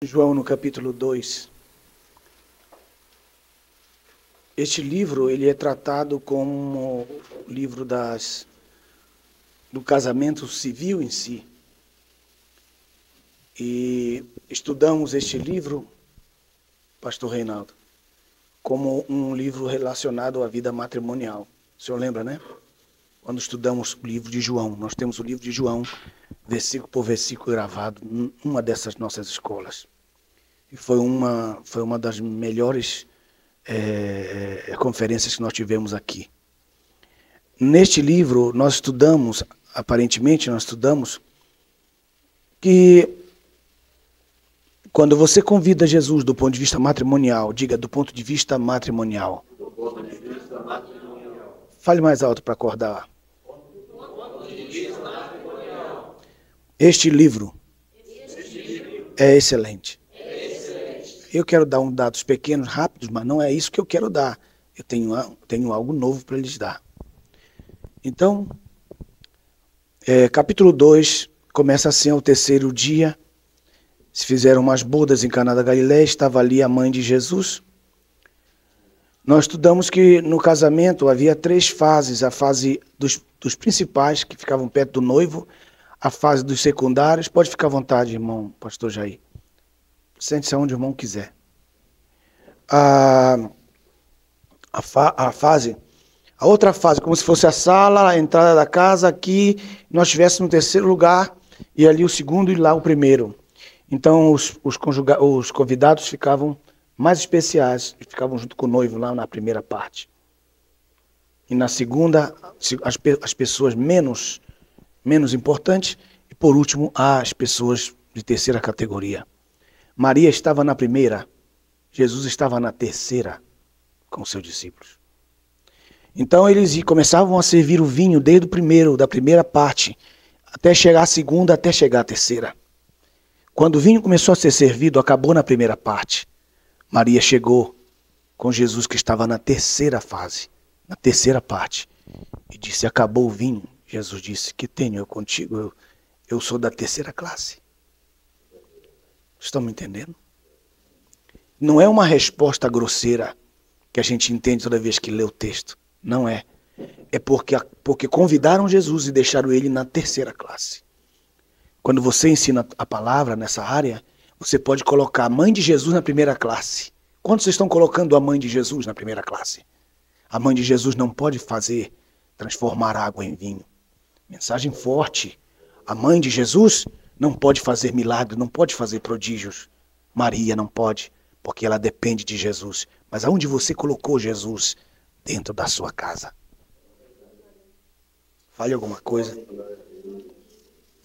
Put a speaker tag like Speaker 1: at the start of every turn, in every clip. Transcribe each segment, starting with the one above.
Speaker 1: João no capítulo 2. Este livro ele é tratado como o livro do casamento civil em si. E estudamos este livro, pastor Reinaldo, como um livro relacionado à vida matrimonial. O senhor lembra, né? Quando estudamos o livro de João, nós temos o livro de João, versículo por versículo gravado, numa dessas nossas escolas. E foi uma das melhores conferências que nós tivemos aqui. Neste livro, nós estudamos que quando você convida Jesus do ponto de vista matrimonial, diga do ponto de vista matrimonial.
Speaker 2: Do ponto de vista matrimonial.
Speaker 1: Fale mais alto para acordar. Este livro é excelente. Eu quero dar dados pequenos, rápidos, mas não é isso que eu quero dar. Eu tenho algo novo para lhes dar. Então, capítulo 2, começa assim, ao terceiro dia. Se fizeram umas bodas em Caná da Galileia, estava ali a mãe de Jesus. Nós estudamos que no casamento havia 3 fases. A fase dos principais, que ficavam perto do noivo. A fase dos secundários. Pode ficar à vontade, irmão, pastor Jair. Sente-se onde o irmão quiser. A outra fase, como se fosse a sala, a entrada da casa, aqui nós estivéssemos no terceiro lugar, e ali o segundo e lá o primeiro. Então os convidados ficavam mais especiais, ficavam junto com o noivo lá na primeira parte. E na segunda, as pessoas menos importantes, e por último, as pessoas de terceira categoria. Maria estava na primeira, Jesus estava na terceira com seus discípulos. Então eles começavam a servir o vinho desde da primeira parte, até chegar à segunda, até chegar à terceira. Quando o vinho começou a ser servido, acabou na primeira parte. Maria chegou com Jesus que estava na terceira fase, na terceira parte, e disse: acabou o vinho. Jesus disse: que tenho eu contigo? Eu sou da terceira classe. Estão me entendendo? Não é uma resposta grosseira que a gente entende toda vez que lê o texto. Não é. É porque convidaram Jesus e deixaram ele na terceira classe. Quando você ensina a palavra nessa área, você pode colocar a mãe de Jesus na primeira classe. Quantos vocês estão colocando a mãe de Jesus na primeira classe? A mãe de Jesus não pode transformar água em vinho. Mensagem forte. A mãe de Jesus não pode fazer milagres, não pode fazer prodígios. Maria não pode, porque ela depende de Jesus. Mas aonde você colocou Jesus? Dentro da sua casa. Fale alguma coisa.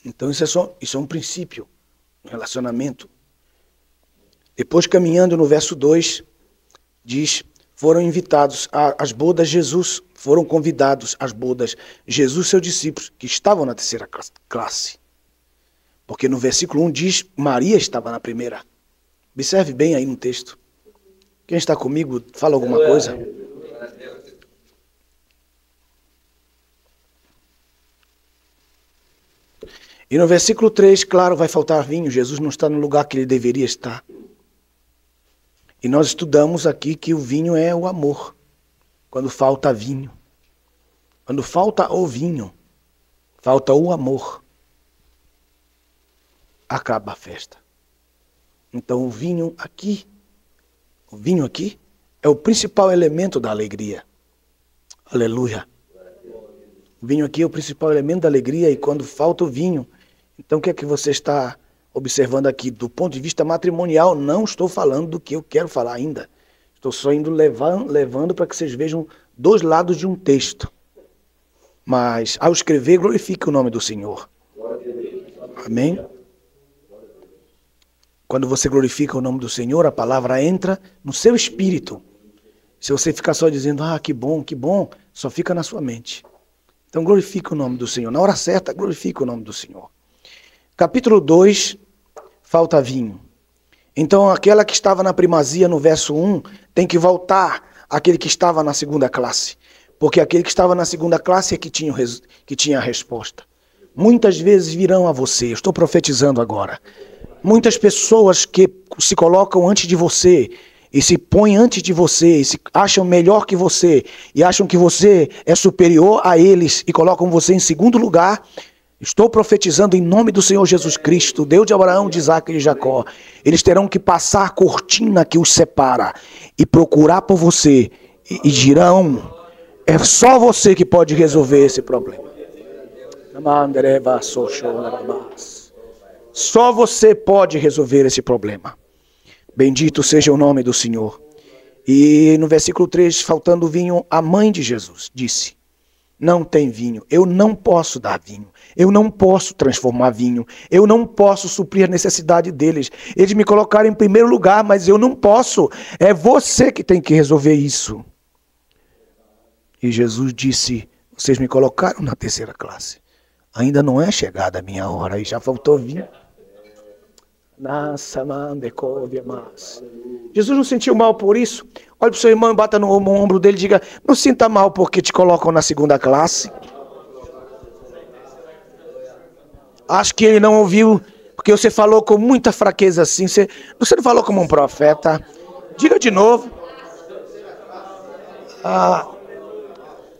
Speaker 1: Então isso é um princípio no relacionamento. Depois, caminhando no verso 2, diz: foram invitados às bodas Jesus, foram convidados às bodas Jesus e seus discípulos, que estavam na terceira classe. Porque no versículo 1 diz: Maria estava na primeira. Observe bem aí no texto. Quem está comigo, fala alguma coisa. E no versículo 3, claro, vai faltar vinho. Jesus não está no lugar que ele deveria estar. E nós estudamos aqui que o vinho é o amor. Quando falta vinho. Quando falta o vinho, falta o amor. Acaba a festa. Então o vinho aqui é o principal elemento da alegria. Aleluia. O vinho aqui é o principal elemento da alegria, e quando falta o vinho, então o que é que você está observando aqui? Do ponto de vista matrimonial, não estou falando do que eu quero falar ainda. Estou só indo levando para que vocês vejam 2 lados de um texto. Mas ao escrever, glorifique o nome do Senhor. Amém? Quando você glorifica o nome do Senhor, a palavra entra no seu espírito. Se você ficar só dizendo: que bom, só fica na sua mente. Então glorifique o nome do Senhor. Na hora certa, glorifique o nome do Senhor. Capítulo 2, falta vinho. Então aquela que estava na primazia no verso 1 tem que voltar àquele que estava na segunda classe. Porque aquele que estava na segunda classe é que tinha a resposta. Muitas vezes virão a você, eu estou profetizando agora. Muitas pessoas que se colocam antes de você e se põem antes de você e se acham melhor que você e acham que você é superior a eles e colocam você em segundo lugar. Estou profetizando em nome do Senhor Jesus Cristo, Deus de Abraão, de Isaac e de Jacó. Eles terão que passar a cortina que os separa e procurar por você e dirão: é só você que pode resolver esse problema. Só você pode resolver esse problema. Bendito seja o nome do Senhor. E no versículo 3, faltando vinho, a mãe de Jesus disse: não tem vinho, eu não posso dar vinho, eu não posso transformar vinho, eu não posso suprir a necessidade deles. Eles me colocaram em primeiro lugar, mas eu não posso, é você que tem que resolver isso. E Jesus disse: vocês me colocaram na terceira classe, ainda não é chegada a minha hora, e já faltou vinho. Jesus não sentiu mal por isso? Olha para o seu irmão e bata no ombro dele e diga: não sinta mal porque te colocam na segunda classe. Acho que ele não ouviu, porque você falou com muita fraqueza assim. Você não falou como um profeta. Diga de novo.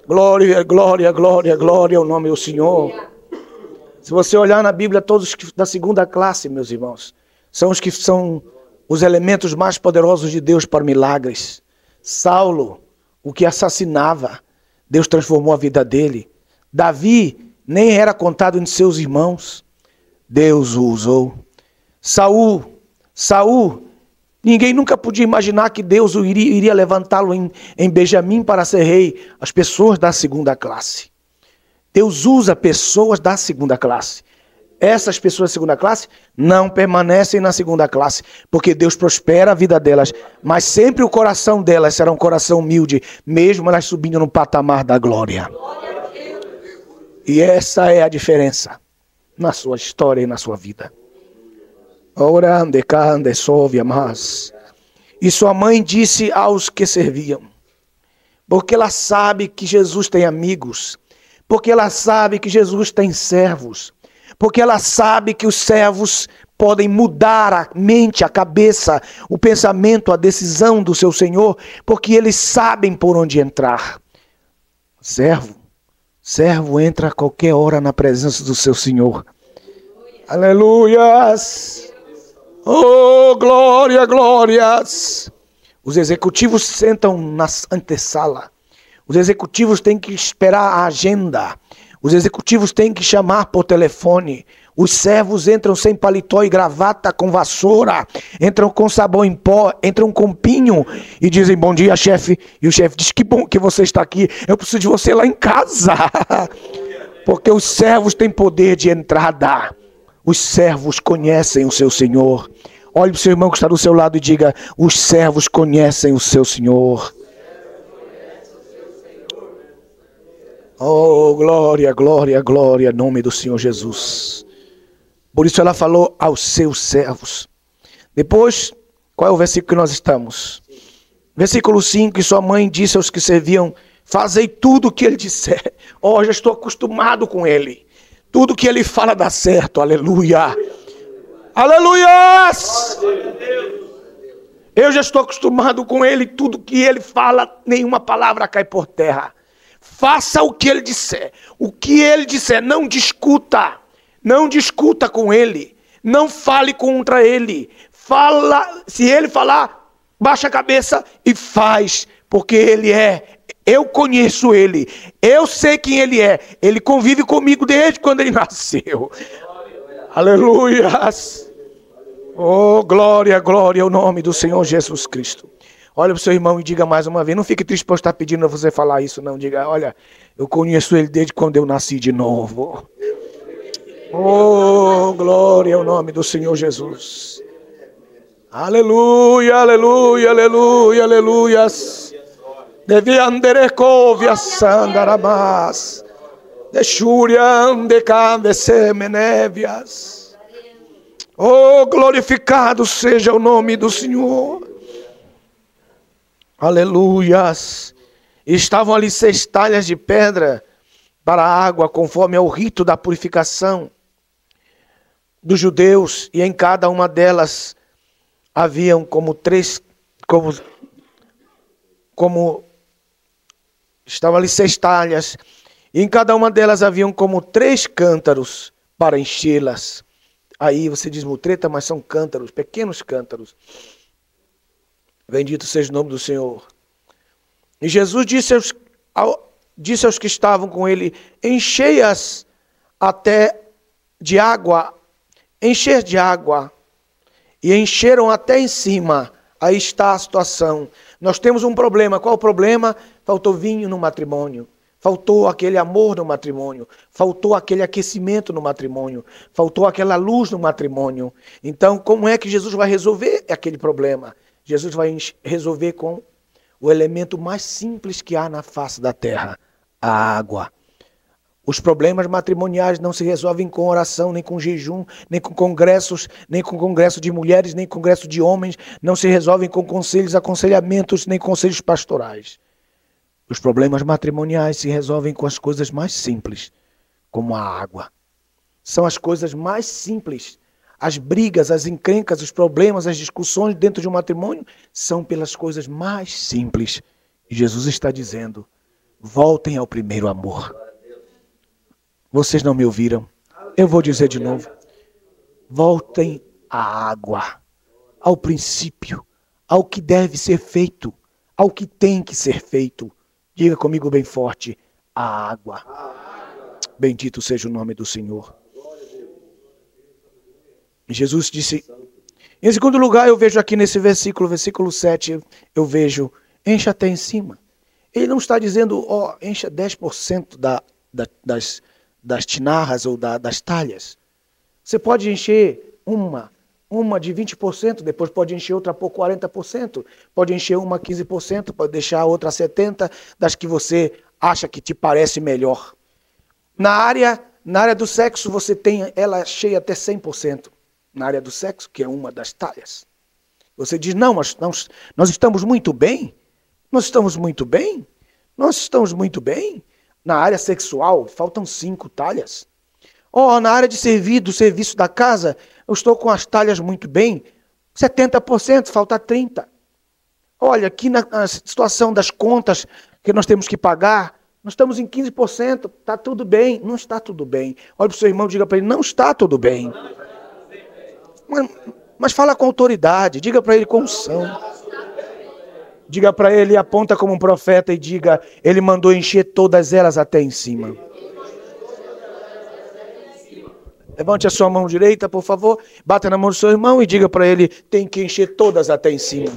Speaker 1: Glória, glória, glória, glória ao nome do Senhor. Se você olhar na Bíblia, todos da segunda classe, meus irmãos, são os que são os elementos mais poderosos de Deus para milagres. Saulo, o que assassinava, Deus transformou a vida dele. Davi nem era contado entre seus irmãos, Deus o usou. Saul, ninguém nunca podia imaginar que Deus iria levantá-lo em Benjamim para ser rei. As pessoas da segunda classe. Deus usa pessoas da segunda classe. Essas pessoas da segunda classe não permanecem na segunda classe, porque Deus prospera a vida delas, mas sempre o coração delas será um coração humilde, mesmo elas subindo no patamar da glória. E essa é a diferença na sua história e na sua vida. E sua mãe disse aos que serviam, porque ela sabe que Jesus tem amigos, porque ela sabe que Jesus tem servos, porque ela sabe que os servos podem mudar a mente, a cabeça, o pensamento, a decisão do seu Senhor, porque eles sabem por onde entrar. Servo entra a qualquer hora na presença do seu Senhor. Aleluias! Oh, glória, glórias! Os executivos sentam na antessala. Os executivos têm que esperar a agenda. Os executivos têm que chamar por telefone. Os servos entram sem paletó e gravata, com vassoura. Entram com sabão em pó, entram com pinho e dizem: bom dia, chefe. E o chefe diz: que bom que você está aqui. Eu preciso de você lá em casa. Porque os servos têm poder de entrada. Os servos conhecem o seu Senhor. Olhe para o seu irmão que está do seu lado e diga: os servos conhecem o seu Senhor. Oh, glória, glória, glória, em nome do Senhor Jesus. Por isso ela falou aos seus servos. Depois, qual é o versículo que nós estamos? Versículo 5, e sua mãe disse aos que serviam: fazei tudo o que ele disser. Oh, já estou acostumado com ele. Tudo que ele fala dá certo, aleluia. Aleluias! Eu já estou acostumado com ele, tudo que ele fala, nenhuma palavra cai por terra. Faça o que ele disser. O que ele disser, não discuta. Não discuta com ele. Não fale contra ele. Fala, se ele falar, baixa a cabeça e faz. Porque ele é. Eu conheço ele. Eu sei quem ele é. Ele convive comigo desde quando ele nasceu. Aleluias. Oh, glória, glória ao nome do Senhor Jesus Cristo. Olha para o seu irmão e diga mais uma vez. Não fique triste por estar pedindo a você falar isso, não. Diga: olha, eu conheço ele desde quando eu nasci de novo. Oh, glória ao nome do Senhor Jesus. Aleluia, aleluia, aleluia, aleluias. Devi anderecovia sandarabás. Deixuriam de candesemenévias. Oh, glorificado seja o nome do Senhor. Aleluias. Estavam ali 6 talhas de pedra. para a água, conforme ao rito da purificação. dos judeus, e em cada uma delas haviam como estavam ali 6 talhas, e em cada uma delas haviam como 3 cântaros para enchê-las. Aí você diz mutreta, mas são cântaros, pequenos cântaros. Bendito seja o nome do Senhor. E Jesus disse aos que estavam com ele: enchei-as até de água, encher de água. E encheram até em cima. Aí está a situação. Nós temos um problema. Qual o problema? Faltou vinho no matrimônio. Faltou aquele amor no matrimônio. Faltou aquele aquecimento no matrimônio. Faltou aquela luz no matrimônio. Então, como é que Jesus vai resolver aquele problema? Jesus vai resolver com o elemento mais simples que há na face da terra: a água. Os problemas matrimoniais não se resolvem com oração, nem com jejum, nem com congressos, nem com congresso de mulheres, nem congresso de homens. Não se resolvem com conselhos, aconselhamentos, nem conselhos pastorais. Os problemas matrimoniais se resolvem com as coisas mais simples, como a água. São as coisas mais simples. As brigas, as encrencas, os problemas, as discussões dentro de um matrimônio são pelas coisas mais simples. E Jesus está dizendo: voltem ao primeiro amor. Vocês não me ouviram? Eu vou dizer de novo. Voltem à água, ao princípio, ao que deve ser feito, ao que tem que ser feito. Diga comigo bem forte: a água. Bendito seja o nome do Senhor. Jesus disse, em segundo lugar, eu vejo aqui nesse versículo 7, eu vejo, encha até em cima. Ele não está dizendo, encha 10% das tinarras ou das talhas. Você pode encher uma de 20%, depois pode encher outra por 40%, pode encher uma 15%, pode deixar a outra 70%, das que você acha que te parece melhor. Na área do sexo, você tem ela cheia até 100%. Na área do sexo, que é uma das talhas. Você diz, não, mas nós estamos muito bem. Nós estamos muito bem. Nós estamos muito bem. Na área sexual, faltam 5 talhas. Na área de do serviço da casa, eu estou com as talhas muito bem. 70%, falta 30%. Olha, aqui na situação das contas que nós temos que pagar, nós estamos em 15%. Está tudo bem. Não está tudo bem. Olha para o seu irmão e diga para ele, não está tudo bem. Mas fala com autoridade, diga para ele com unção. Diga para ele, aponta como um profeta e diga, ele mandou encher todas elas até em cima. Levante a sua mão direita, por favor. Bata na mão do seu irmão e diga para ele, tem que encher todas até em cima.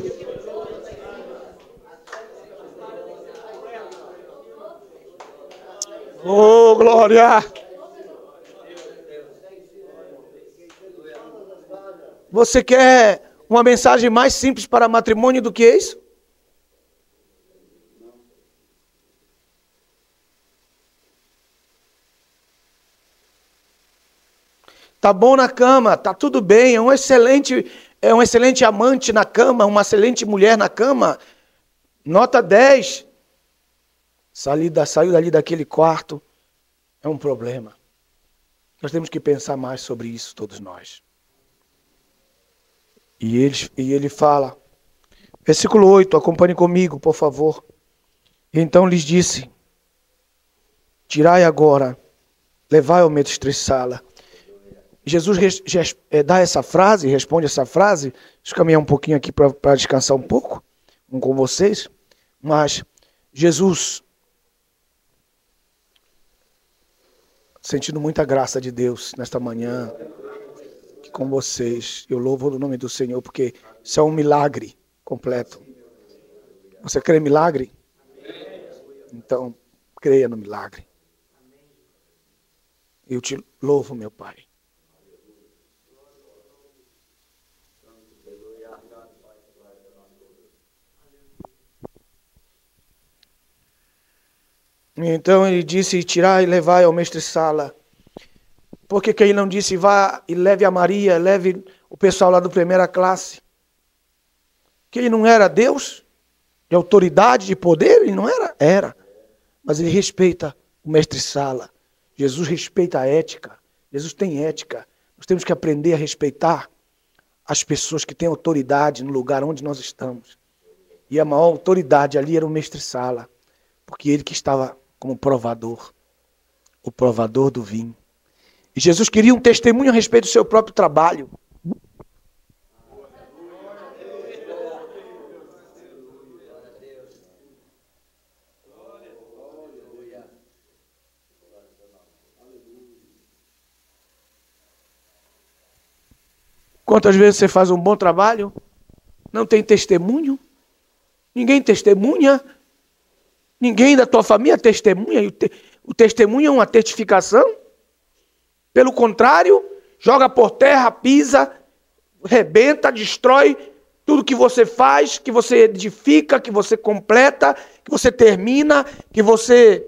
Speaker 1: Oh, glória! Você quer uma mensagem mais simples para matrimônio do que isso? Tá bom na cama, tá tudo bem, é um excelente amante na cama, uma excelente mulher na cama. Nota 10. Saiu dali daquele quarto, é um problema. Nós temos que pensar mais sobre isso, todos nós. E ele fala, versículo 8, acompanhe comigo, por favor. E então lhes disse, tirai agora, levai ao mestre-sala. Jesus dá essa frase, responde essa frase. Deixa eu caminhar um pouquinho aqui para descansar um pouco com vocês. Mas Jesus, sentindo muita graça de Deus nesta manhã, com vocês. Eu louvo o nome do Senhor, porque isso é um milagre completo. Você crê em milagre? Então, creia no milagre. Eu te louvo, meu Pai. Então ele disse, tirai e levai ao mestre-sala. Por que ele não disse, vá e leve a Maria, leve o pessoal lá do primeira classe? Que ele não era Deus? De autoridade, de poder? Ele não era? Era. Mas ele respeita o mestre-sala. Jesus respeita a ética. Jesus tem ética. Nós temos que aprender a respeitar as pessoas que têm autoridade no lugar onde nós estamos. E a maior autoridade ali era o mestre-sala, porque ele que estava como provador, o provador do vinho. E Jesus queria um testemunho a respeito do seu próprio trabalho. Quantas vezes você faz um bom trabalho, não tem testemunho, ninguém testemunha, ninguém da tua família testemunha, e o testemunho é uma testificação. Pelo contrário, joga por terra, pisa, rebenta, destrói tudo que você faz, que você edifica, que você completa, que você termina, que você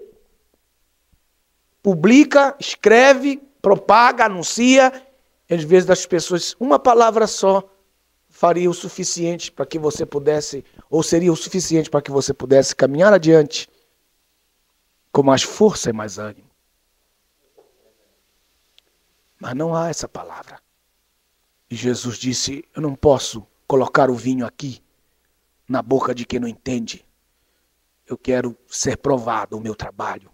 Speaker 1: publica, escreve, propaga, anuncia. Às vezes das pessoas, uma palavra só faria o suficiente para que você pudesse, ou seria o suficiente para que você pudesse caminhar adiante com mais força e mais ânimo. Mas não há essa palavra. E Jesus disse, eu não posso colocar o vinho aqui na boca de quem não entende. Eu quero ser provado o meu trabalho.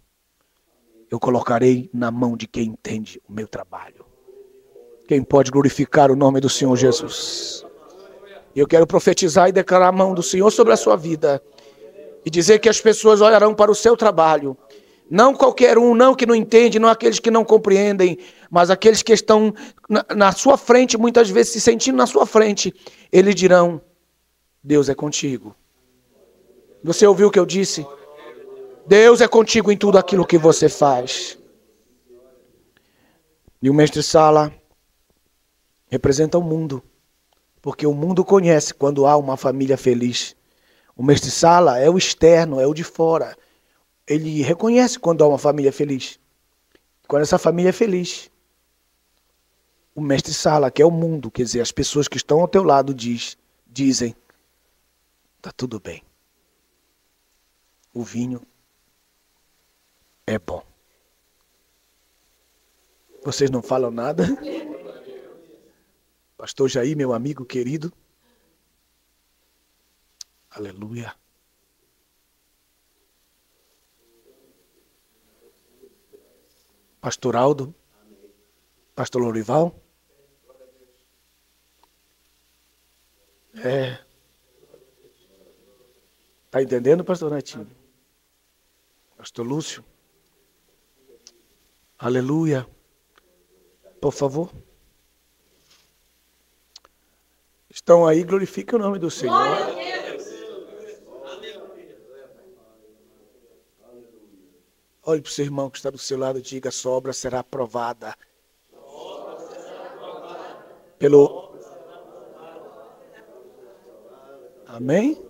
Speaker 1: Eu colocarei na mão de quem entende o meu trabalho. Quem pode glorificar o nome do Senhor Jesus? Eu quero profetizar e declarar a mão do Senhor sobre a sua vida. E dizer que as pessoas olharão para o seu trabalho. Não qualquer um, não que não entende, não aqueles que não compreendem, mas aqueles que estão na sua frente, muitas vezes se sentindo na sua frente. Eles dirão, Deus é contigo. Você ouviu o que eu disse? Deus é contigo em tudo aquilo que você faz. E o mestre-sala representa o mundo, porque o mundo conhece quando há uma família feliz. O mestre-sala é o externo, é o de fora. Ele reconhece quando há uma família feliz. Quando essa família é feliz. O mestre-sala, que é o mundo, quer dizer, as pessoas que estão ao teu lado dizem, está tudo bem. O vinho é bom. Vocês não falam nada? Pastor Jair, meu amigo querido. Aleluia. Pastor Aldo. Pastor Lorival. Tá entendendo, pastor Netinho? Pastor Lúcio. Aleluia. Por favor. Estão aí, glorifiquem o nome do Senhor. Olhe para o seu irmão que está do seu lado e diga, sua obra será aprovada. Pelo... Amém?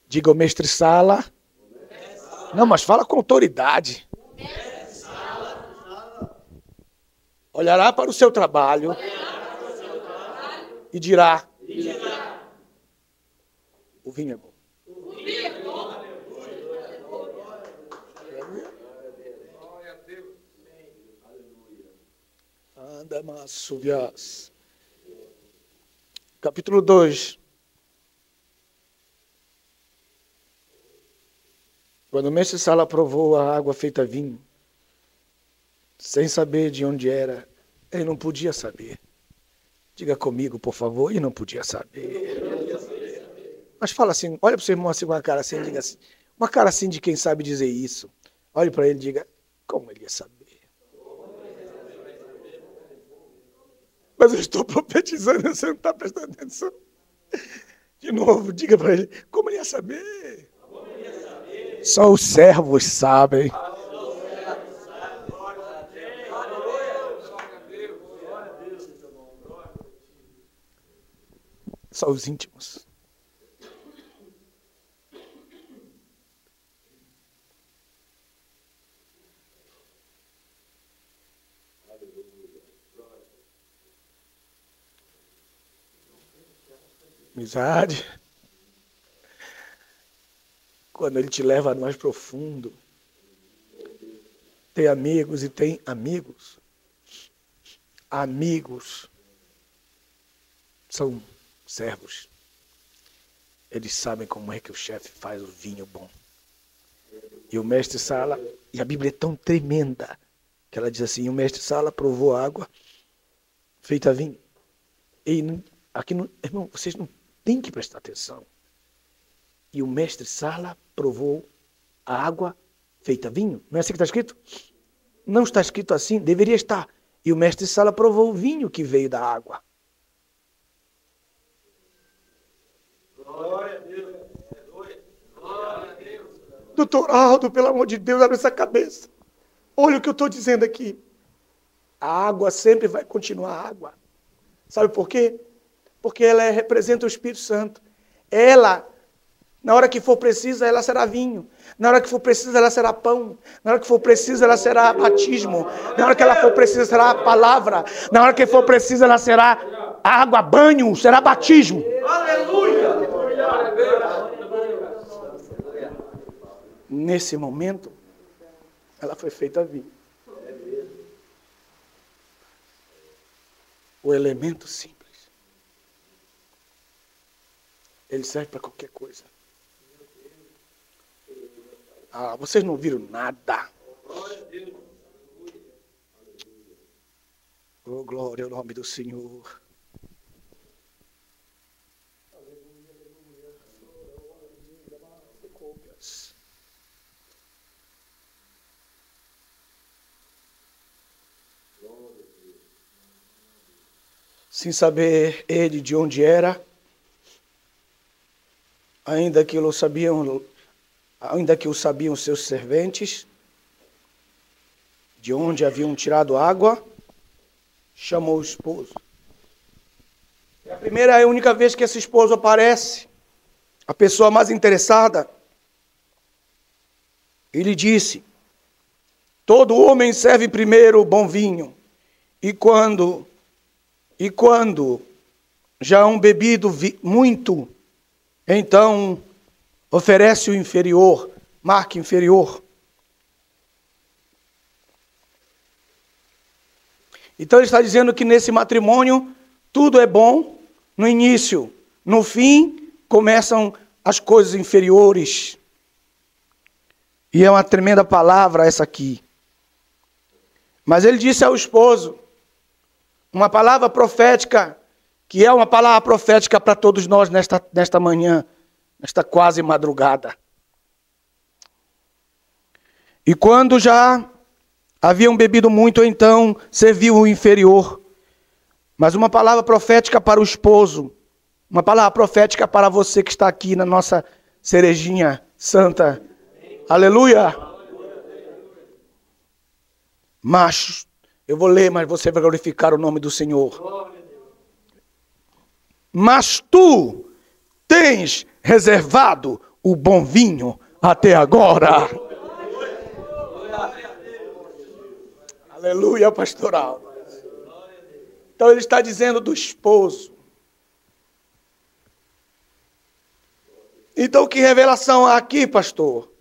Speaker 1: Diga o mestre-sala. Não, mas fala com autoridade. Olhará para o seu trabalho e dirá, o vinho é bom. Anda, Massuvias. Capítulo 2. Quando o mestre-sala provou a água feita vinho, sem saber de onde era, ele não podia saber. Diga comigo, por favor, ele não podia saber. Mas fala assim, olha para o seu irmão assim com uma cara assim, diga assim, uma cara assim de quem sabe dizer isso. Olhe para ele e diga, como ele ia saber? Mas eu estou profetizando, você não está prestando atenção. De novo, diga para ele, como ele ia saber? Só os servos sabem. Só os íntimos. Amizade. Quando ele te leva a mais profundo. Tem amigos e tem amigos. amigos são servos. Eles sabem como é que o chefe faz o vinho bom. E o mestre Sala, e a Bíblia é tão tremenda, que ela diz assim, o mestre Sala provou água feita vinho. E aqui, irmão, vocês não têm que prestar atenção. E o mestre Sala provou a água feita vinho. Não é assim que está escrito? Não está escrito assim, deveria estar. E o mestre Sala provou o vinho que veio da água.
Speaker 2: Glória a Deus. Glória a Deus.
Speaker 1: Doutor Aldo, pelo amor de Deus, abre essa cabeça. Olha o que eu estou dizendo aqui. A água sempre vai continuar água. Sabe por quê? Porque ela representa o Espírito Santo. Ela, na hora que for preciso, ela será vinho. Na hora que for preciso, ela será pão. Na hora que for preciso, ela será batismo. Na hora que ela for preciso, será a palavra. Na hora que for preciso, ela será água, banho, será batismo.
Speaker 2: Aleluia.
Speaker 1: Nesse momento, ela foi feita vinho. O elemento simples. Ele serve para qualquer coisa. Ah, vocês não viram nada. Oh, glória ao nome do Senhor. Sem saber ele de onde era, ainda que o sabiam seus serventes, de onde haviam tirado água, chamou o esposo. É a primeira e única vez que esse esposo aparece, a pessoa mais interessada. Ele disse: todo homem serve primeiro o bom vinho, e quando já hão bebido muito, então oferece o inferior, marca inferior. Então ele está dizendo que nesse matrimônio tudo é bom no início, no fim começam as coisas inferiores. E é uma tremenda palavra essa aqui. Mas ele disse ao esposo, uma palavra profética, que é uma palavra profética para todos nós nesta manhã, nesta quase madrugada. E quando já haviam bebido muito, então serviu o inferior. Mas uma palavra profética para o esposo, uma palavra profética para você que está aqui na nossa cerejinha santa. Aleluia! Mas, eu vou ler, mas você vai glorificar o nome do Senhor. Mas tu tens reservado o bom vinho até agora. Aleluia, pastoral. Então ele está dizendo do esposo. Então que revelação há aqui, pastor?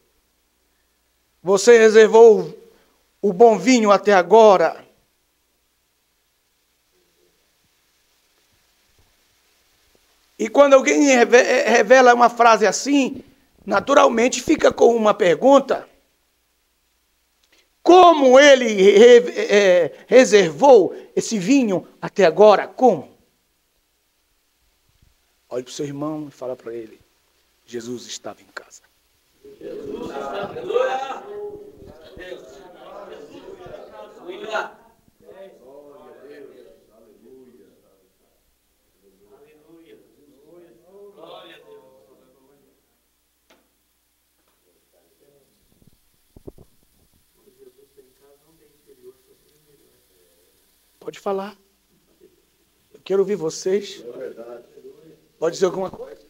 Speaker 1: Você reservou o bom vinho até agora. E quando alguém revela uma frase assim, naturalmente fica com uma pergunta. Como ele reservou esse vinho até agora? Como? Olhe para o seu irmão e fala para ele. Jesus estava em casa.
Speaker 2: Jesus estava em casa.
Speaker 1: Pode falar. Eu quero ouvir vocês. Pode dizer alguma coisa?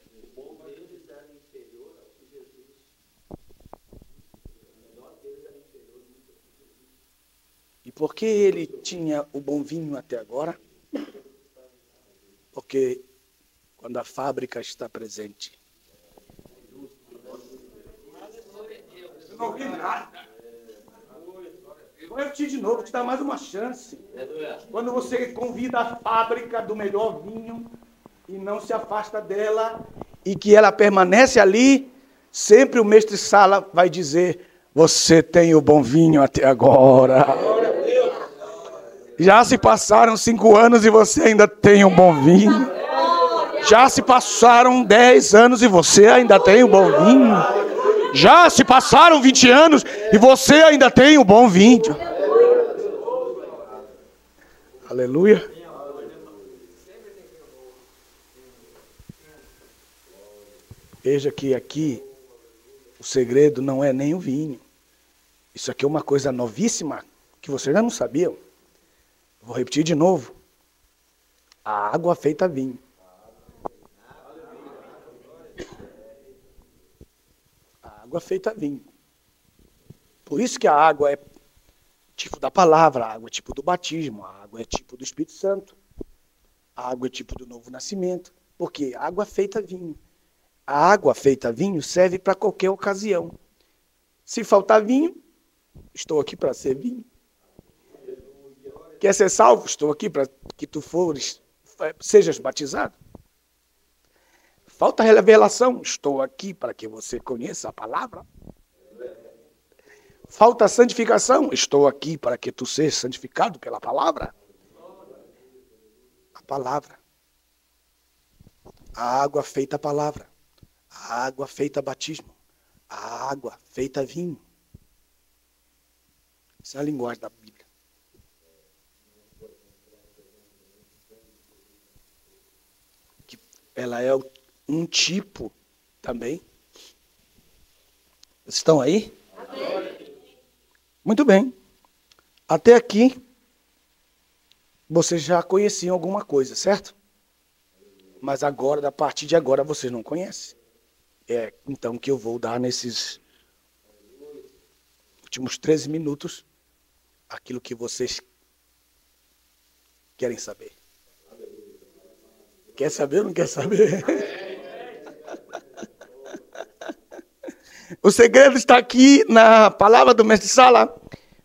Speaker 1: E por que ele tinha o bom vinho até agora? Porque quando a fábrica está presente. Eu não ouvi nada. Vou repetir de novo, te dar mais uma chance.
Speaker 2: Aleluia.
Speaker 1: Quando você convida a fábrica do melhor vinho e não se afasta dela e que ela permanece ali, sempre o mestre Sala vai dizer: você tem o bom vinho até agora. Já se passaram 5 anos e você ainda tem um bom vinho. Já se passaram 10 anos e você ainda tem um bom vinho. Já se passaram 20 anos e você ainda tem um bom vinho. Aleluia. Veja que aqui o segredo não é nem o vinho. Isso aqui é uma coisa novíssima que vocês já não sabiam. Vou repetir de novo. A água feita vinho. A água feita vinho. Por isso que a água é tipo da palavra, a água é tipo do batismo, a água é tipo do Espírito Santo. A água é tipo do novo nascimento. Por quê? A água feita vinho. A água feita vinho serve para qualquer ocasião. Se faltar vinho, estou aqui para ser vinho. Quer ser salvo? Estou aqui para que tu sejas batizado. Falta revelação? Estou aqui para que você conheça a palavra. Falta santificação? Estou aqui para que tu sejas santificado pela palavra. A palavra. A água feita palavra. A água feita batismo. A água feita vinho. Essa é a linguagem da Bíblia. Ela é um tipo também. Estão aí? Amém. Muito bem. Até aqui, vocês já conheciam alguma coisa, certo? Mas agora, a partir de agora, vocês não conhecem. É então que eu vou dar nesses últimos 13 minutos aquilo que vocês querem saber. Quer saber ou não quer saber? O segredo está aqui na palavra do mestre Sala,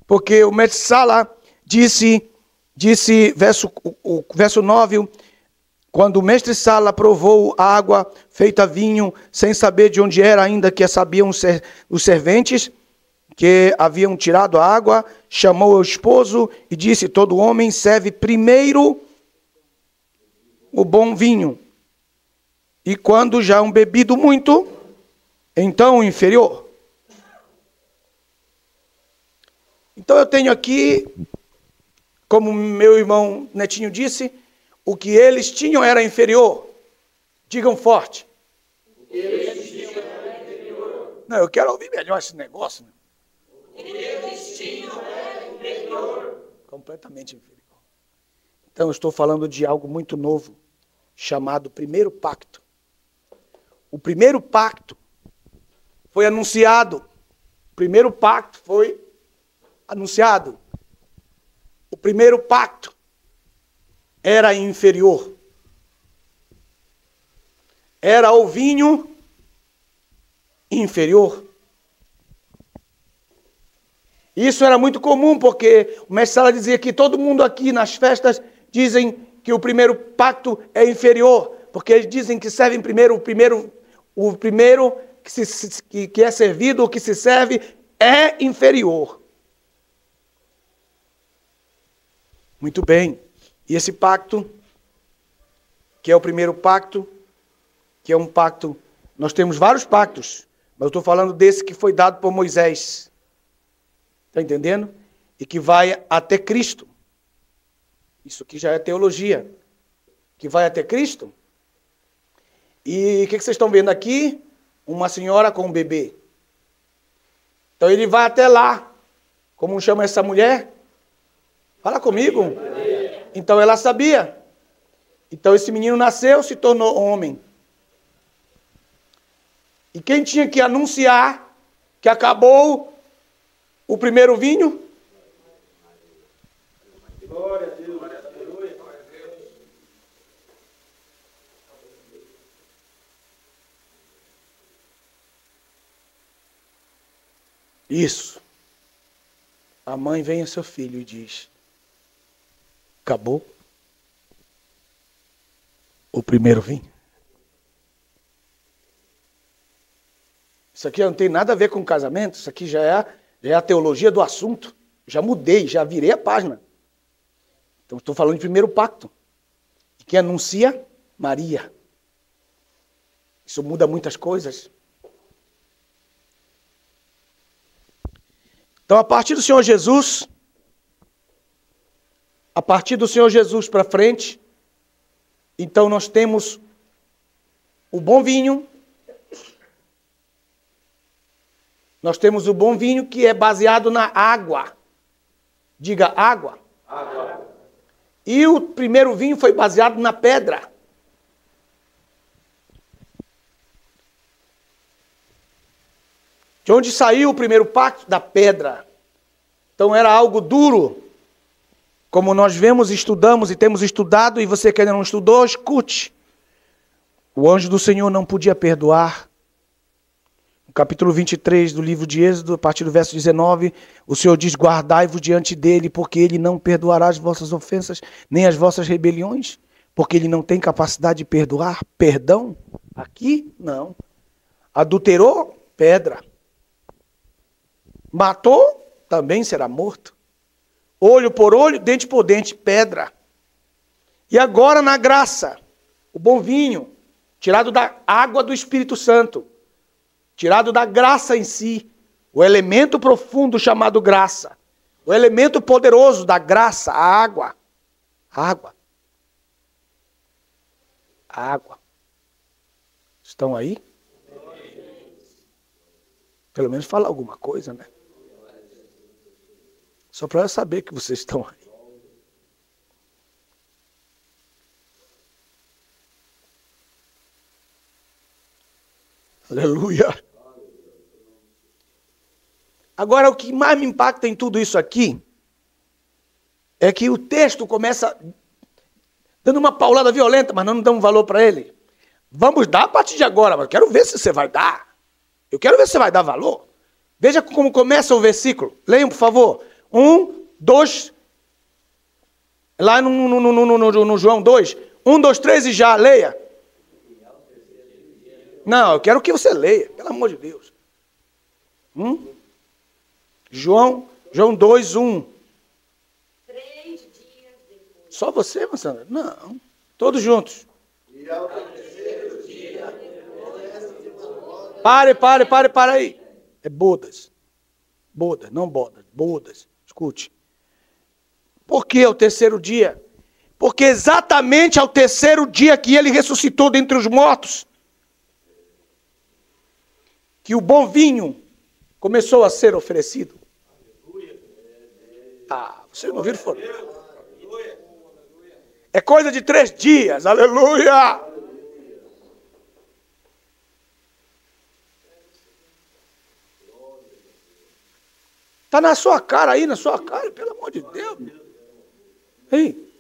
Speaker 1: porque o mestre Sala disse verso 9, quando o mestre Sala provou a água feita vinho, sem saber de onde era, ainda que a sabiam os serventes que haviam tirado a água, chamou o esposo e disse: todo homem serve primeiro o bom vinho, e quando já bebido muito, então o inferior. Então eu tenho aqui, como meu irmão Netinho disse, o que eles tinham era inferior. Digam forte.
Speaker 2: O que eles tinham era inferior.
Speaker 1: Não, eu quero ouvir melhor esse negócio. Né?
Speaker 2: O que eles tinham era inferior.
Speaker 1: Completamente inferior. Então eu estou falando de algo muito novo, chamado primeiro pacto. O primeiro pacto foi anunciado. O primeiro pacto foi anunciado. O primeiro pacto era inferior. Era o vinho inferior. Isso era muito comum, porque o mestre Sala dizia que todo mundo aqui nas festas dizem que o primeiro pacto é inferior, porque eles dizem que servem primeiro, o primeiro que é servido, o que se serve, é inferior. Muito bem. E esse pacto, que é o primeiro pacto, que é um pacto, nós temos vários pactos, mas eu estou falando desse que foi dado por Moisés. Está entendendo? E que vai até Cristo. Isso aqui já é teologia. Que vai até Cristo. E o que vocês estão vendo aqui? Uma senhora com um bebê. Então ele vai até lá. Como chama essa mulher? Fala comigo. Então ela sabia. Então esse menino nasceu, se tornou homem. E quem tinha que anunciar que acabou o primeiro vinho?
Speaker 2: Glória a Deus.
Speaker 1: Isso. A mãe vem a seu filho e diz: acabou o primeiro vinho. Isso aqui não tem nada a ver com casamento, isso aqui já é a teologia do assunto. Já mudei, já virei a página. Então estou falando de primeiro pacto. Que anuncia Maria. Isso muda muitas coisas. Então, a partir do Senhor Jesus para frente, então nós temos o bom vinho. Nós temos o bom vinho que é baseado na água. Diga água.
Speaker 2: Água.
Speaker 1: E o primeiro vinho foi baseado na pedra. De onde saiu o primeiro pacto? Da pedra. Então era algo duro. Como nós vemos, estudamos e temos estudado, e você que ainda não estudou, escute. O anjo do Senhor não podia perdoar. No capítulo 23 do livro de Êxodo, a partir do verso 19, o Senhor diz: guardai-vos diante dele, porque ele não perdoará as vossas ofensas, nem as vossas rebeliões, porque ele não tem capacidade de perdoar. Perdão? Aqui, não. Adulterou? Pedra. Matou? Também será morto. Olho por olho, dente por dente, pedra. E agora na graça, o bom vinho, tirado da água do Espírito Santo, tirado da graça em si, o elemento profundo chamado graça, o elemento poderoso da graça, a água. Água. Água. Estão aí? Pelo menos fala alguma coisa, né? Só para eu saber que vocês estão aí. Aleluia. Agora, o que mais me impacta em tudo isso aqui é que o texto começa dando uma paulada violenta, mas não damos valor para ele. Vamos dar a partir de agora, mas eu quero ver se você vai dar. Eu quero ver se você vai dar valor. Veja como começa o versículo. Leiam, por favor. 1, 2. Lá no João 2. 1, 2, 3 e já. Leia. Não, eu quero que você leia. Pelo amor de Deus. João 2, 1.
Speaker 2: 3 dias depois.
Speaker 1: Só você, Sandra? Não. Todos juntos.
Speaker 2: E ao terceiro dia,
Speaker 1: Para aí. É bodas. Bodas, não bodas. Bodas. Escute. Por que ao terceiro dia? Porque exatamente ao terceiro dia que ele ressuscitou dentre os mortos, que o bom vinho começou a ser oferecido. Ah, vocês não viram? Foram. É coisa de 3 dias. Aleluia! Está na sua cara aí, na sua cara, pelo amor de Deus. Ei.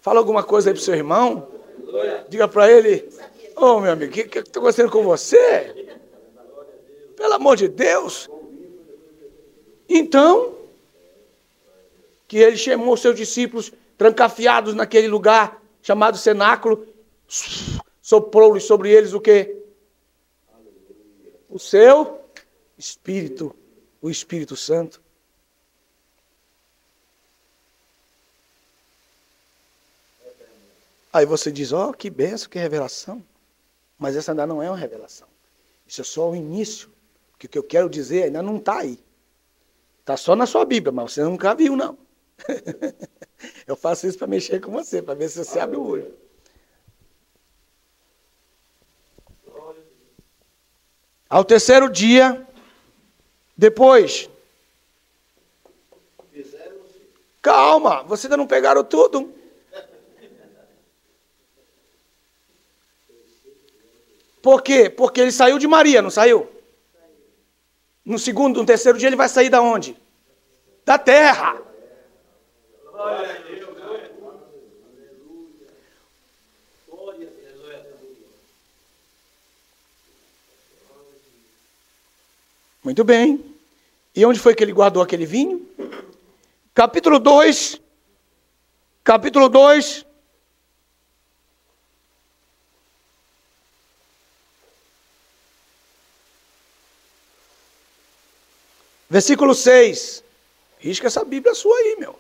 Speaker 1: Fala alguma coisa aí pro seu irmão. Diga para ele: ô meu amigo, o que está acontecendo com você? Pelo amor de Deus. Então, que ele chamou seus discípulos trancafiados naquele lugar chamado cenáculo, soprou-lhes sobre eles o quê? O seu Espírito, o Espírito Santo. Aí você diz: ó, que benção, que revelação. Mas essa ainda não é uma revelação. Isso é só o início. Porque o que eu quero dizer ainda não está aí. Está só na sua Bíblia, mas você nunca viu, não. Eu faço isso para mexer com você, para ver se você abre o olho. Ao terceiro dia, depois. Calma, vocês ainda não pegaram tudo. Por quê? Porque ele saiu de Maria, não saiu? No terceiro dia ele vai sair da onde? Da terra. Muito bem. E onde foi que ele guardou aquele vinho? Capítulo 2. Capítulo 2. Versículo 6. Risca essa Bíblia sua aí, meu.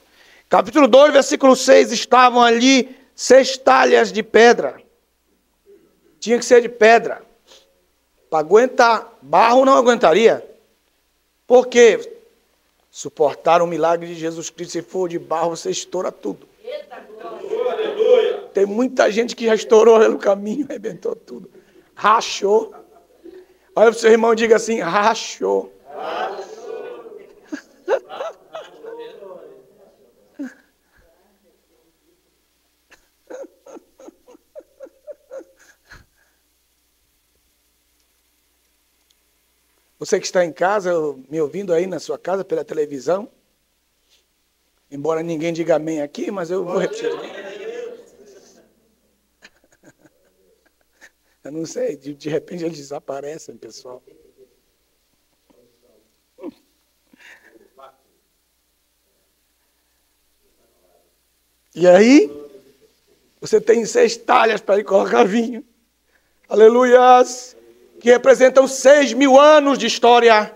Speaker 1: Capítulo 2, versículo 6. Estavam ali 6 talhas de pedra. Tinha que ser de pedra. Para aguentar. Barro não aguentaria. Por quê? Suportar o milagre de Jesus Cristo. Se for de barro, você estoura tudo. Tem muita gente que já estourou pelo caminho, arrebentou tudo. Rachou. Olha para o seu irmão e diga assim, rachou. Você que está em casa, me ouvindo aí na sua casa pela televisão, embora ninguém diga amém aqui, mas eu vou repetir. Eu não sei, de repente eles desaparecem, pessoal. E aí, você tem 6 talhas para ir colocar vinho. Aleluias! Que representam 6.000 anos de história.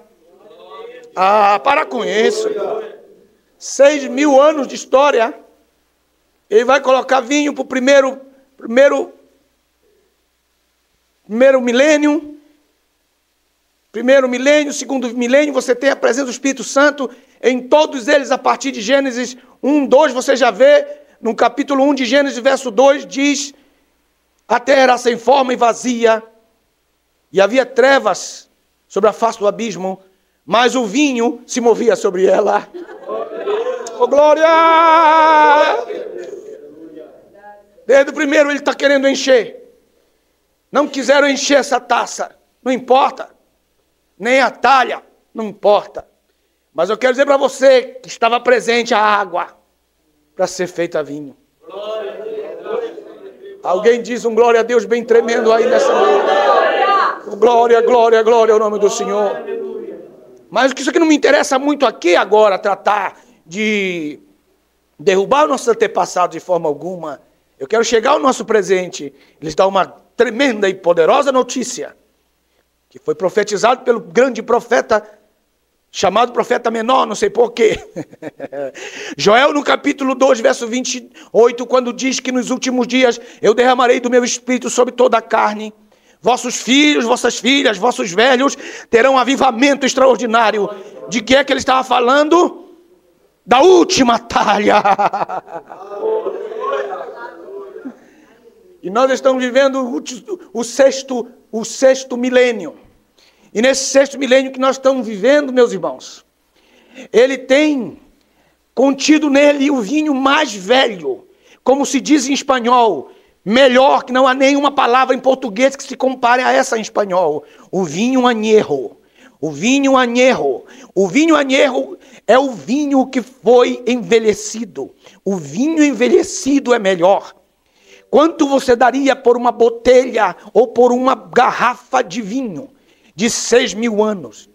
Speaker 1: Ah, para com isso. 6.000 anos de história. Ele vai colocar vinho para o primeiro milênio. Primeiro milênio, segundo milênio, você tem a presença do Espírito Santo. Em todos eles, a partir de Gênesis 1, 2, você já vê, no capítulo 1 de Gênesis, verso 2, diz: a terra era sem forma e vazia, e havia trevas sobre a face do abismo, mas o vinho se movia sobre ela. Oh, glória! Desde o primeiro ele está querendo encher. Não quiseram encher essa taça. Não importa. Nem a talha. Não importa. Mas eu quero dizer para você que estava presente a água para ser feita vinho. Alguém diz um glória a Deus bem tremendo aí nessa noite. Glória, glória, glória ao nome do Senhor. Mas isso aqui não me interessa muito aqui agora, tratar de derrubar os nossos antepassados de forma alguma. Eu quero chegar ao nosso presente. Eles dão uma tremenda e poderosa notícia, que foi profetizado pelo grande profeta, chamado profeta menor, não sei porquê. Joel, no capítulo 2, verso 28, quando diz que nos últimos dias eu derramarei do meu espírito sobre toda a carne. Vossos filhos, vossas filhas, vossos velhos terão um avivamento extraordinário. De que é que ele estava falando? Da última talha. E nós estamos vivendo o sexto milênio. E nesse sexto milênio que nós estamos vivendo, meus irmãos, ele tem contido nele o vinho mais velho, como se diz em espanhol, melhor, que não há nenhuma palavra em português que se compare a essa em espanhol. O vinho añejo. O vinho añejo. O vinho añejo é o vinho que foi envelhecido. O vinho envelhecido é melhor. Quanto você daria por uma botelha ou por uma garrafa de vinho de 6.000 anos?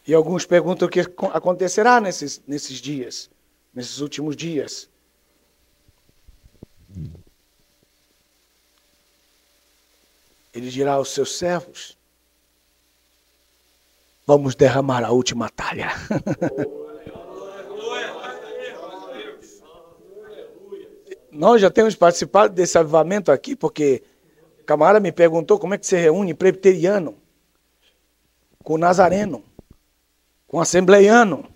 Speaker 1: E alguns perguntam o que acontecerá nesses dias, nesses últimos dias. Ele dirá aos seus servos: vamos derramar a última talha. Nós já temos participado desse avivamento aqui, porque o camarada me perguntou como é que se reúne presbiteriano com nazareno, com assembleiano,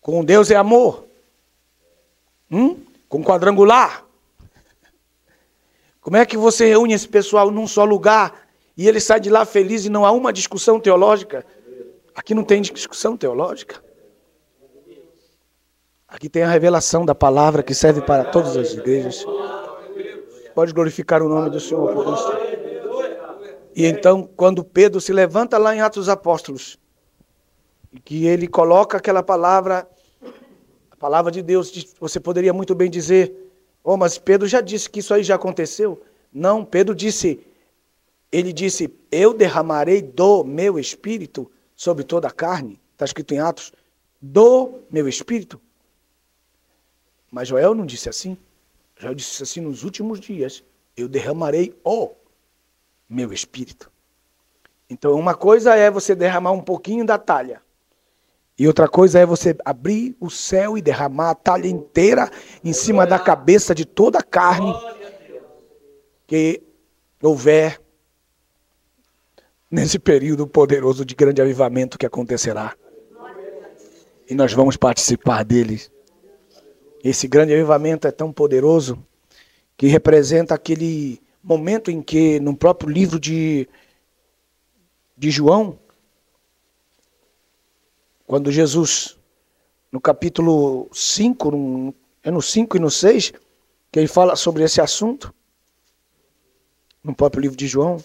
Speaker 1: com Deus é amor, com quadrangular. Como é que você reúne esse pessoal num só lugar e ele sai de lá feliz e não há uma discussão teológica? Aqui não tem discussão teológica. Aqui tem a revelação da palavra que serve para todas as igrejas. Pode glorificar o nome do Senhor por isso. E então, quando Pedro se levanta lá em Atos dos Apóstolos, que ele coloca aquela palavra, a palavra de Deus, você poderia muito bem dizer, oh, mas Pedro já disse que isso aí já aconteceu. Não, Pedro disse, ele disse, eu derramarei do meu espírito sobre toda a carne. Está escrito em Atos, do meu espírito. Mas Joel não disse assim. Joel disse assim, nos últimos dias, eu derramarei o meu espírito. Então, uma coisa é você derramar um pouquinho da talha. E outra coisa é você abrir o céu e derramar a talha inteira em cima da cabeça de toda a carne que houver nesse período poderoso de grande avivamento que acontecerá. E nós vamos participar dele. Esse grande avivamento é tão poderoso que representa aquele momento em que, no próprio livro de João, quando Jesus, no capítulo 5, é no 5 e no 6, que ele fala sobre esse assunto, no próprio livro de João.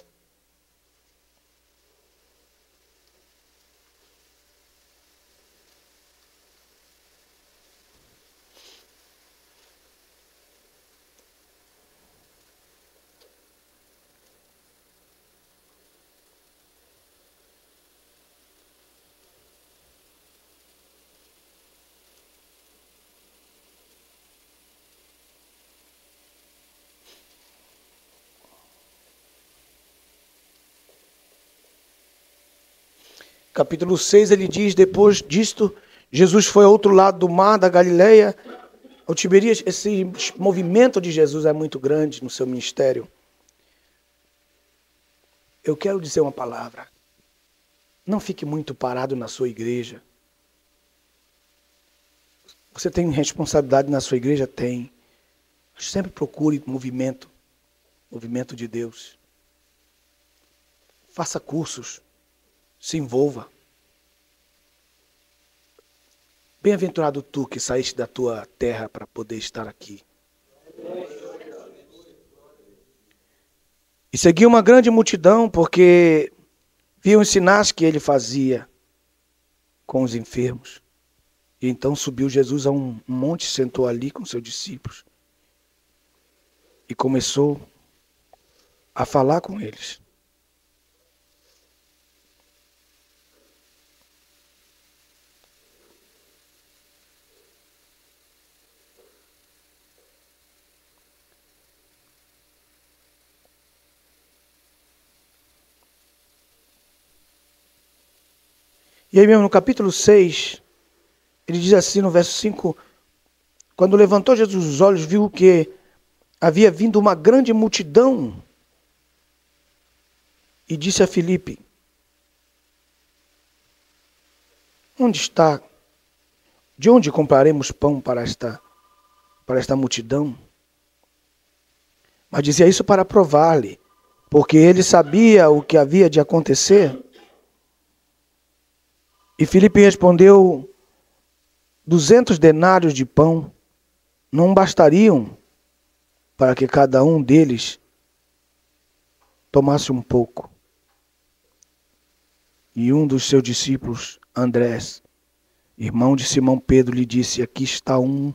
Speaker 1: Capítulo 6, ele diz, depois disto, Jesus foi ao outro lado do mar da Galileia, ao Tiberíades. Esse movimento de Jesus é muito grande no seu ministério. Eu quero dizer uma palavra. Não fique muito parado na sua igreja. Você tem responsabilidade na sua igreja? Tem. Mas sempre procure movimento de Deus. Faça cursos. Se envolva. Bem-aventurado tu que saíste da tua terra para poder estar aqui. E seguia uma grande multidão porque viam os sinais que ele fazia com os enfermos. E então subiu Jesus a um monte, sentou ali com seus discípulos e começou a falar com eles. E aí mesmo no capítulo 6, ele diz assim no verso 5, quando levantou Jesus os olhos, viu que havia vindo uma grande multidão e disse a Filipe, de onde compraremos pão para esta multidão? Mas dizia isso para provar-lhe, porque ele sabia o que havia de acontecer. E Filipe respondeu, 200 denários de pão não bastariam para que cada um deles tomasse um pouco. E um dos seus discípulos, Andrés, irmão de Simão Pedro, lhe disse, aqui está um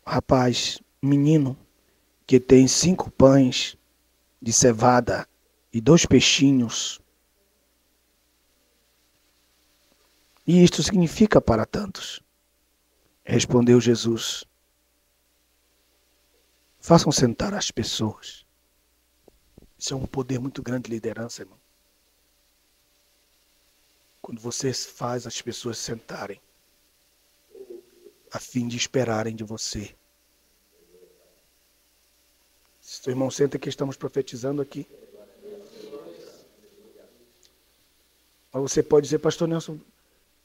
Speaker 1: rapaz, menino, que tem 5 pães de cevada e 2 peixinhos. E isto significa para tantos. Respondeu Jesus, façam sentar as pessoas. Isso é um poder muito grande de liderança, irmão. Quando você faz as pessoas sentarem, a fim de esperarem de você. Se seu irmão senta que estamos profetizando aqui. Mas você pode dizer, pastor Nelson,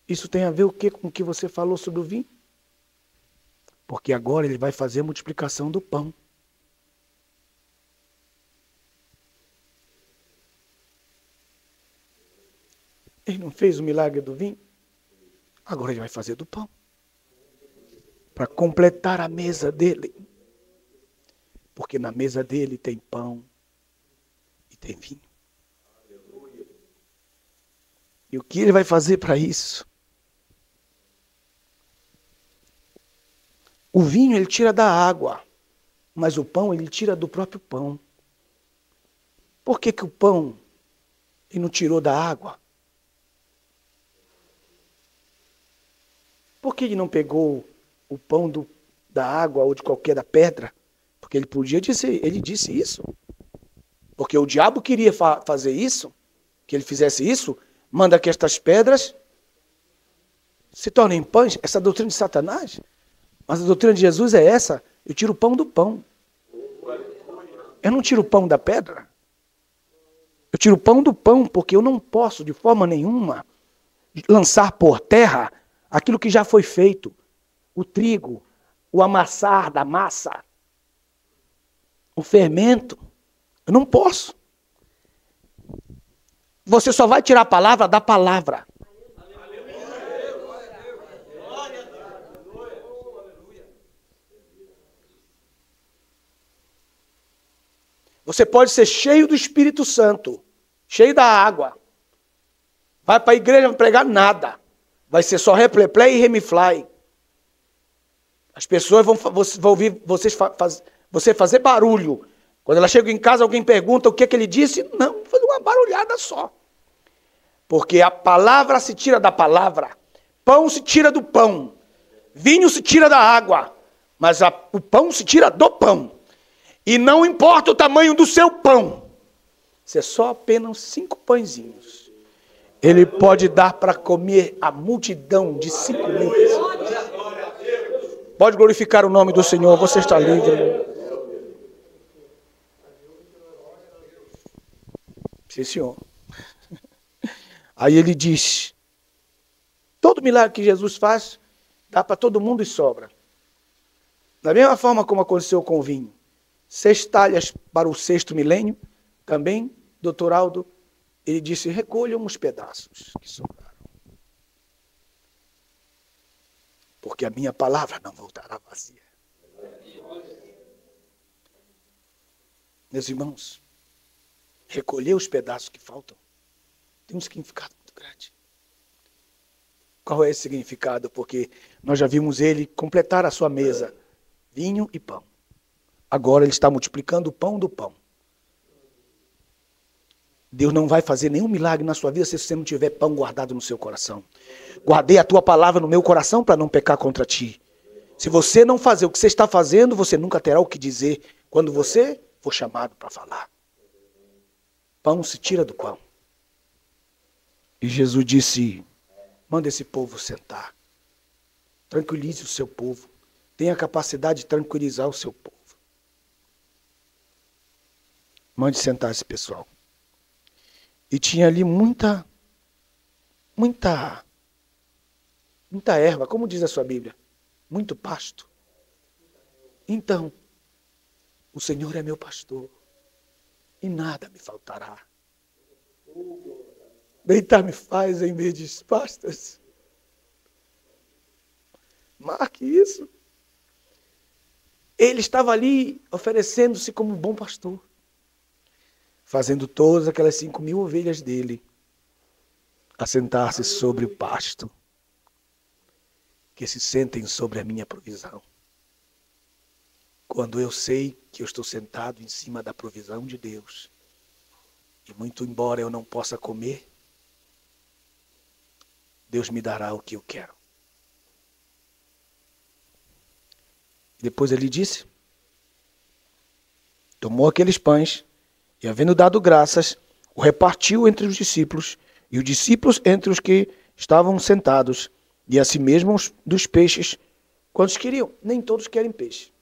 Speaker 1: isso tem a ver o quê com o que você falou sobre o vinho? Porque agora ele vai fazer a multiplicação do pão. Ele não fez o milagre do vinho? Agora ele vai fazer do pão. Para completar a mesa dele. Porque na mesa dele tem pão que tem vinho. E o que ele vai fazer para isso? O vinho ele tira da água, mas o pão ele tira do próprio pão. Por que o pão ele não tirou da água? Por que ele não pegou o pão da água ou de qualquer da pedra? Porque ele podia dizer, ele disse isso. Porque o diabo queria fazer isso, que ele fizesse isso, manda que estas pedras se tornem pães. Essa é a doutrina de Satanás. Mas a doutrina de Jesus é essa. Eu tiro o pão do pão. Eu não tiro o pão da pedra. Eu tiro o pão do pão, porque eu não posso, de forma nenhuma, lançar por terra aquilo que já foi feito. O trigo, o amassar da massa, o fermento. Eu não posso. Você só vai tirar a palavra da palavra. Você pode ser cheio do Espírito Santo, cheio da água. Vai para a igreja, não pregar nada. Vai ser só repleplé e remifly. As pessoas vão ouvir você fazer barulho. Quando ela chega em casa, alguém pergunta o que ele disse. Não, foi uma barulhada só. Porque a palavra se tira da palavra. Pão se tira do pão. Vinho se tira da água. Mas o pão se tira do pão. E não importa o tamanho do seu pão. Se é só apenas 5 pãezinhos. Ele pode dar para comer a multidão de 5.000 pessoas. Pode glorificar o nome do Senhor. Você está livre. Sim, Senhor. Aí ele diz, todo milagre que Jesus faz, dá para todo mundo e sobra. Da mesma forma como aconteceu com o vinho. 6 talhas para o 6º milênio, também, Dr. Aldo, ele disse, recolham os pedaços que sobraram. Porque a minha palavra não voltará vazia. Meus irmãos, recolher os pedaços que faltam tem um significado muito grande. Qual é esse significado? Porque nós já vimos ele completar a sua mesa, vinho e pão. Agora ele está multiplicando o pão do pão. Deus não vai fazer nenhum milagre na sua vida se você não tiver pão guardado no seu coração. Guardei a tua palavra no meu coração para não pecar contra ti. Se você não fazer o que você está fazendo, você nunca terá o que dizer quando você for chamado para falar. Pão se tira do pão. E Jesus disse, manda esse povo sentar. Tranquilize o seu povo. Tenha a capacidade de tranquilizar o seu povo. Mande sentar esse pessoal. E tinha ali muita erva, como diz a sua Bíblia. Muito pasto. Então, o Senhor é meu pastor. E nada me faltará. Deitar-me faz em verdes pastas. Marque isso. Ele estava ali oferecendo-se como um bom pastor. Fazendo todas aquelas 5.000 ovelhas dele assentar-se sobre o pasto. Que se sentem sobre a minha provisão. Quando eu sei que eu estou sentado em cima da provisão de Deus. E muito embora eu não possa comer, Deus me dará o que eu quero. Depois ele disse, tomou aqueles pães, e havendo dado graças, o repartiu entre os discípulos, e os discípulos entre os que estavam sentados, e assim mesmo dos peixes, quantos queriam? Nem todos querem peixe.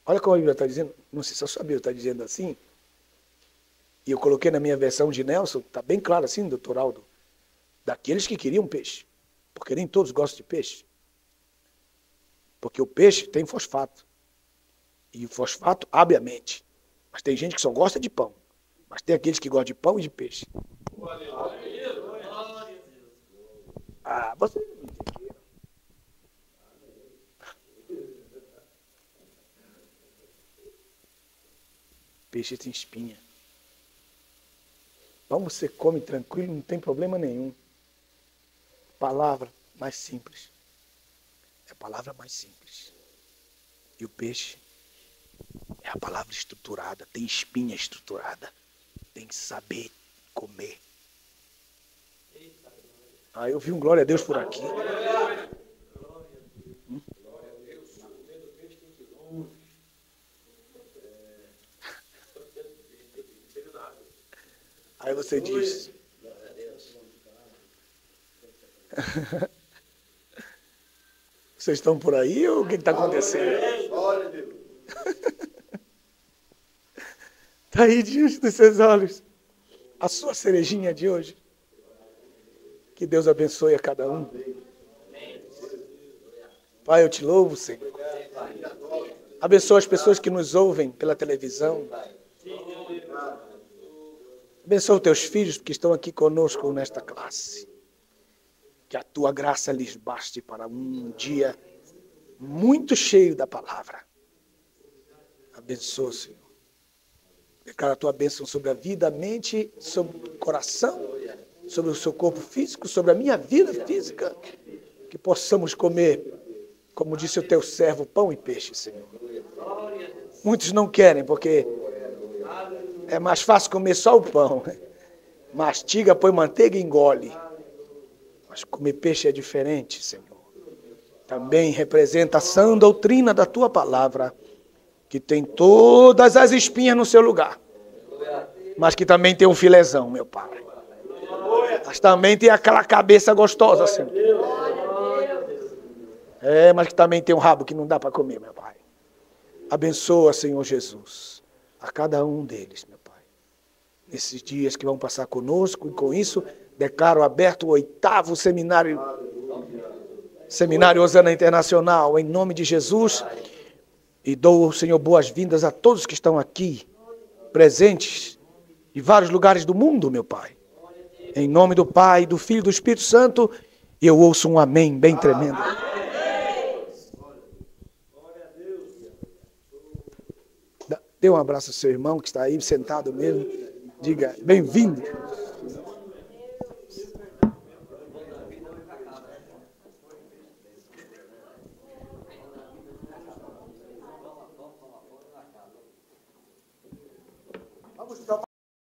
Speaker 1: Olha como a Bíblia está dizendo, não sei se a sua Bíblia está dizendo assim, e eu coloquei na minha versão de Nelson, está bem claro assim, doutor Aldo, daqueles que queriam peixe, porque nem todos gostam de peixe. Porque o peixe tem fosfato, e o fosfato abre a mente. Mas tem gente que só gosta de pão. Mas tem aqueles que gostam de pão e de peixe. Ah, vocês não entenderam. Peixe tem espinha. Pão você come tranquilo, não tem problema nenhum. Palavra mais simples. É a palavra mais simples. E o peixe é a palavra estruturada, tem espinha estruturada. Tem que saber comer. Ah, eu vi um glória a Deus por aqui. Aí você diz. Vocês estão por aí ou o que está acontecendo? Está aí diante dos seus olhos a sua cerejinha de hoje. Que Deus abençoe a cada um. Pai, eu te louvo, Senhor. Abençoa as pessoas que nos ouvem pela televisão. Abençoa os teus filhos que estão aqui conosco nesta classe. Que a tua graça lhes baste para um dia muito cheio da palavra. Abençoa, Senhor. Declara a tua bênção sobre a vida, a mente, sobre o coração, sobre o seu corpo físico, sobre a minha vida física. Que possamos comer, como disse o teu servo, pão e peixe, Senhor. Muitos não querem, porque é mais fácil comer só o pão. Mastiga, põe manteiga e engole. Mas comer peixe é diferente, Senhor. Também representa a sã doutrina da tua palavra, que tem todas as espinhas no seu lugar, mas que também tem um filézão, meu Pai. Mas também tem aquela cabeça gostosa, Senhor. Mas que também tem um rabo que não dá para comer, meu Pai. Abençoa, Senhor Jesus, a cada um deles, meu Pai. Nesses dias que vão passar conosco, e com isso declaro aberto o 8º Seminário Hosana Internacional, em nome de Jesus. E dou, Senhor, boas-vindas a todos que estão aqui, presentes, em vários lugares do mundo, meu Pai. Em nome do Pai, do Filho e do Espírito Santo, e eu ouço um amém bem tremendo. Dê um abraço ao seu irmão que está aí sentado mesmo. Diga, bem-vindo.